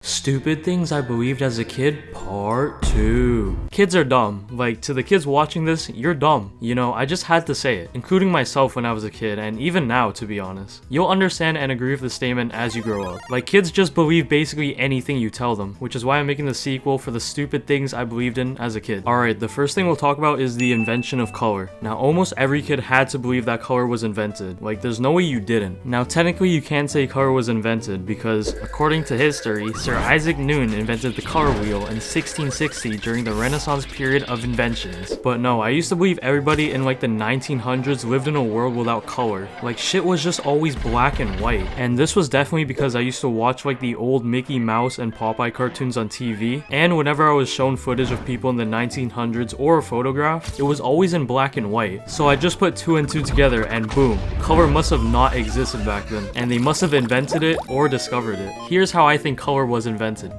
Stupid things I believed as a kid, part 2. Kids are dumb. Like, to the kids watching this, you're dumb. You know, I just had to say it, including myself when I was a kid, and even now, to be honest. You'll understand and agree with the statement as you grow up. Like, kids just believe basically anything you tell them, which is why I'm making the sequel for the stupid things I believed in as a kid. Alright, the first thing we'll talk about is the invention of color. Now, almost every kid had to believe that color was invented. Like, there's no way you didn't. Now, technically, you can't say color was invented because, according to history, Sir Isaac Newton invented the color wheel in 1660 during the Renaissance period of inventions. But no, I used to believe everybody in like the 1900s lived in a world without color. Like, shit was just always black and white. And this was definitely because I used to watch like the old Mickey Mouse and Popeye cartoons on TV, and whenever I was shown footage of people in the 1900s or a photograph, it was always in black and white. So I just put 2 and 2 together and boom, color must have not existed back then, and they must have invented it or discovered it. Here's how I think color was invented.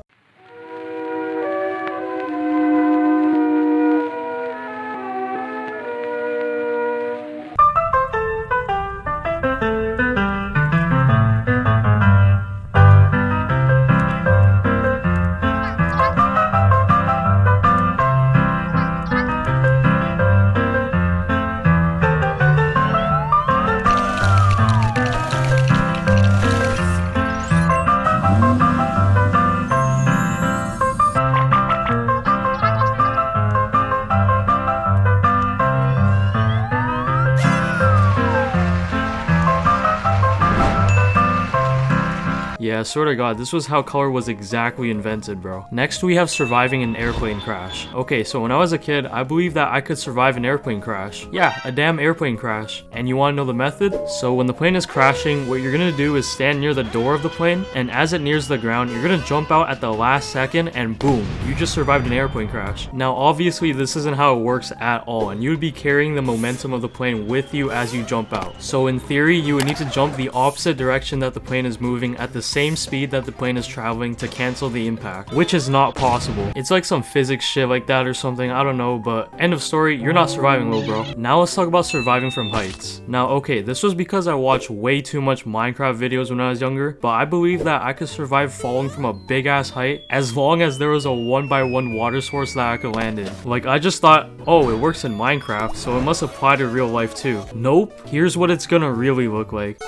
Yeah, swear to God, this was how color was exactly invented, bro. Next, we have surviving an airplane crash. Okay, so when I was a kid, I believed that I could survive an airplane crash. Yeah, a damn airplane crash. And you wanna know the method? So when the plane is crashing, what you're gonna do is stand near the door of the plane, and as it nears the ground, you're gonna jump out at the last second, and boom, you just survived an airplane crash. Now, obviously, this isn't how it works at all, and you would be carrying the momentum of the plane with you as you jump out. So in theory, you would need to jump the opposite direction that the plane is moving at the same speed that the plane is traveling to cancel the impact, which is not possible. It's like some physics shit like that or something, I don't know, but end of story, you're not surviving, little bro. Now let's talk about surviving from heights. Now, okay, this was because I watched way too much Minecraft videos when I was younger, but I believe that I could survive falling from a big ass height as long as there was a 1x1 water source that I could land in. Like, I just thought, oh, it works in Minecraft, so it must apply to real life too. Nope, here's what it's gonna really look like.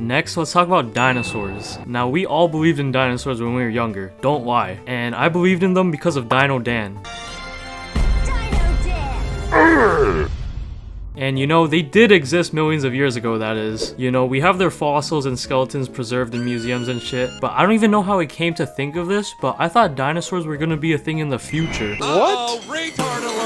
Next, let's talk about dinosaurs. Now, we all believed in dinosaurs when we were younger, don't lie. And I believed in them because of Dino Dan. And you know, they did exist millions of years ago, that is. You know, we have their fossils and skeletons preserved in museums and shit, but I don't even know how I came to think of this, but I thought dinosaurs were gonna be a thing in the future. What? Retard alert!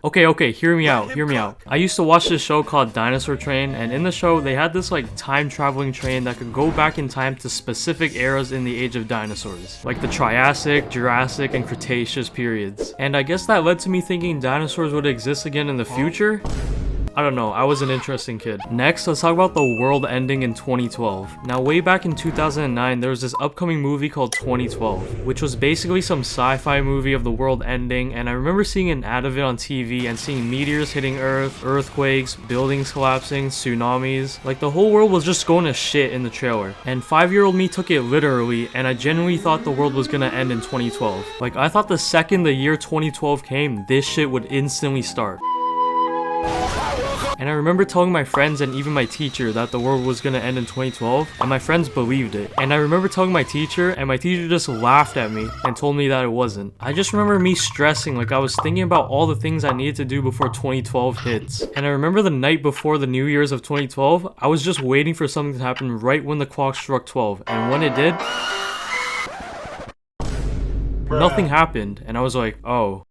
Okay, hear me out. I used to watch this show called Dinosaur Train, and in the show, they had this like time-traveling train that could go back in time to specific eras in the age of dinosaurs, like the Triassic, Jurassic, and Cretaceous periods. And I guess that led to me thinking dinosaurs would exist again in the future? I don't know, I was an interesting kid. Next, let's talk about the world ending in 2012. Now, way back in 2009, there was this upcoming movie called 2012, which was basically some sci-fi movie of the world ending, and I remember seeing an ad of it on TV and seeing meteors hitting Earth, earthquakes, buildings collapsing, tsunamis. Like, the whole world was just going to shit in the trailer. And 5-year-old me took it literally, and I genuinely thought the world was gonna end in 2012. Like, I thought the second the year 2012 came, this shit would instantly start. And I remember telling my friends and even my teacher that the world was gonna end in 2012, and my friends believed it. And I remember telling my teacher, and my teacher just laughed at me and told me that it wasn't. I just remember me stressing, like I was thinking about all the things I needed to do before 2012 hits. And I remember the night before the New Year's of 2012, I was just waiting for something to happen right when the clock struck 12. And when it did, nothing happened. And I was like, oh.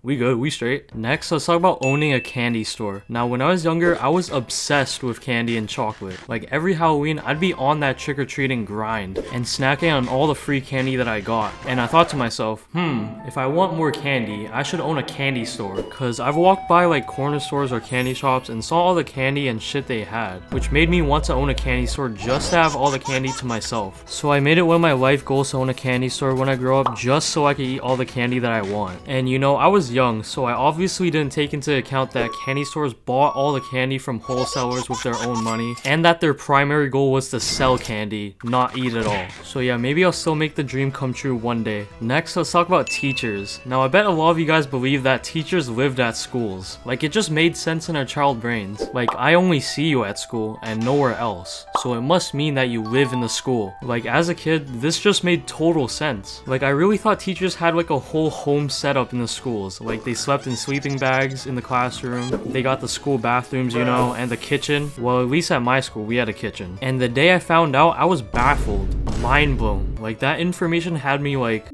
We good, we straight. Next, let's talk about owning a candy store. Now, when I was younger, I was obsessed with candy and chocolate. Like, every Halloween, I'd be on that trick-or-treating grind and snacking on all the free candy that I got. And I thought to myself, if I want more candy, I should own a candy store. Cause I've walked by like corner stores or candy shops and saw all the candy and shit they had, which made me want to own a candy store just to have all the candy to myself. So I made it one of my life goals to own a candy store when I grow up, just so I could eat all the candy that I want. And you know, I was was young, so I obviously didn't take into account that candy stores bought all the candy from wholesalers with their own money, and that their primary goal was to sell candy, not eat it all. So yeah, maybe I'll still make the dream come true one day. Next, let's talk about teachers. Now, I bet a lot of you guys believe that teachers lived at schools. Like, it just made sense in our child brains. Like, I only see you at school and nowhere else, so it must mean that you live in the school. Like, as a kid, this just made total sense. Like, I really thought teachers had like a whole home setup in the schools. Like, they slept in sleeping bags in the classroom, they got the school bathrooms, you know, and the kitchen. Well, at least at my school, we had a kitchen. And the day I found out, I was baffled, mind blown. Like, that information had me like,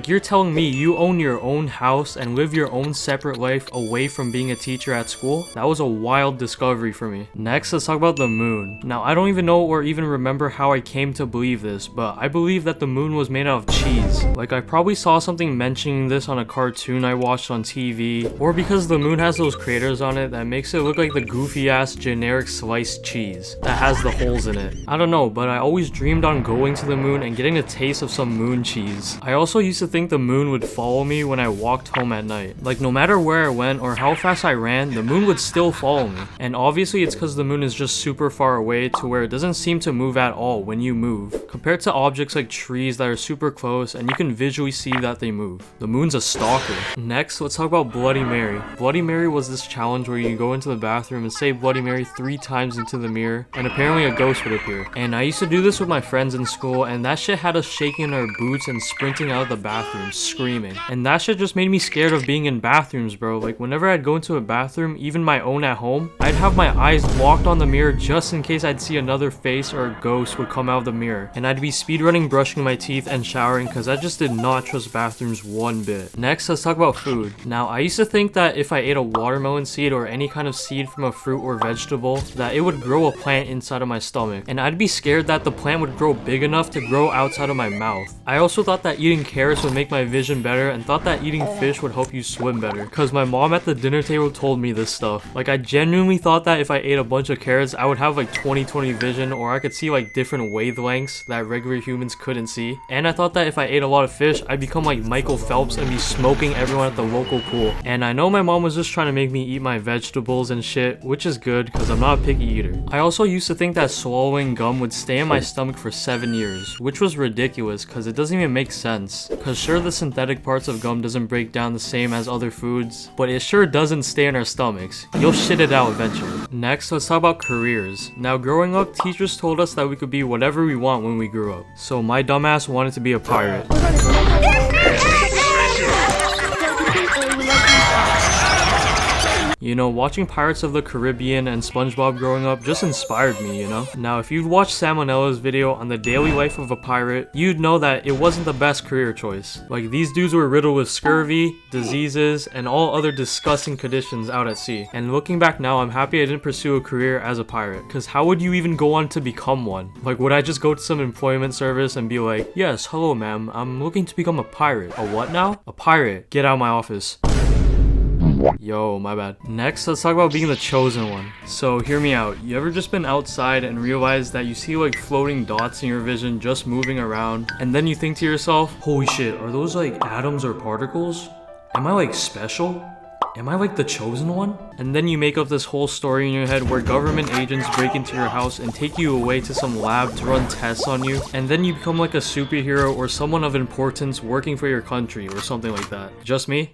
you're telling me you own your own house and live your own separate life away from being a teacher at school? That was a wild discovery for me. Next, let's talk about the moon. Now, I don't even know or even remember how I came to believe this, but I believe that the moon was made out of cheese. Like, I probably saw something mentioning this on a cartoon I watched on TV, or because the moon has those craters on it that makes it look like the goofy ass generic sliced cheese that has the holes in it. I don't know, but I always dreamed on going to the moon and getting a taste of some moon cheese. I also used to think the moon would follow me when I walked home at night. Like, no matter where I went or how fast I ran, the moon would still follow me. And obviously it's because the moon is just super far away to where it doesn't seem to move at all when you move, compared to objects like trees that are super close and you can visually see that they move. The moon's a stalker. Next, let's talk about Bloody Mary. Bloody Mary was this challenge where you go into the bathroom and say Bloody Mary 3 times into the mirror, and apparently a ghost would appear. And I used to do this with my friends in school, and that shit had us shaking in our boots and sprinting out of the bathroom screaming. And that shit just made me scared of being in bathrooms, bro. Like, whenever I'd go into a bathroom, even my own at home, I'd have my eyes locked on the mirror just in case I'd see another face or a ghost would come out of the mirror. And I'd be speedrunning brushing my teeth and showering because I just did not trust bathrooms one bit. Next, let's talk about food. Now, I used to think that if I ate a watermelon seed or any kind of seed from a fruit or vegetable, that it would grow a plant inside of my stomach. And I'd be scared that the plant would grow big enough to grow outside of my mouth. I also thought that eating carrots would make my vision better and thought that eating fish would help you swim better, because my mom at the dinner table told me this stuff. Like, I genuinely thought that if I ate a bunch of carrots, I would have like 20/20 vision, or I could see like different wavelengths that regular humans couldn't see. And I thought that if I ate a lot of fish, I'd become like Michael Phelps and be smoking everyone at the local pool. And I know my mom was just trying to make me eat my vegetables and shit, which is good because I'm not a picky eater. I also used to think that swallowing gum would stay in my stomach for 7 years, which was ridiculous because it doesn't even make sense. Because sure, the synthetic parts of gum doesn't break down the same as other foods, but it sure doesn't stay in our stomachs. You'll shit it out eventually. Next, let's talk about careers. Now, growing up, teachers told us that we could be whatever we want when we grew up. So my dumbass wanted to be a pirate. You know, watching Pirates of the Caribbean and SpongeBob growing up just inspired me, you know? Now, if you'd watched Salmonella's video on the daily life of a pirate, you'd know that it wasn't the best career choice. Like, these dudes were riddled with scurvy, diseases, and all other disgusting conditions out at sea. And looking back now, I'm happy I didn't pursue a career as a pirate, because how would you even go on to become one? Like, would I just go to some employment service and be like, yes, hello ma'am, I'm looking to become a pirate. A what now? A pirate. Get out of my office. Yo, my bad. Next, let's talk about being the chosen one. So, hear me out. You ever just been outside and realized that you see like floating dots in your vision just moving around, and then you think to yourself, holy shit, are those like atoms or particles? Am I like special? Am I like the chosen one? And then you make up this whole story in your head where government agents break into your house and take you away to some lab to run tests on you, and then you become like a superhero or someone of importance working for your country or something like that. Just me?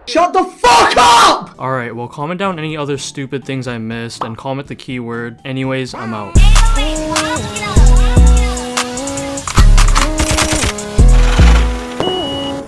Shut the fuck up! Alright, well, comment down any other stupid things I missed and comment the keyword. Anyways, I'm out.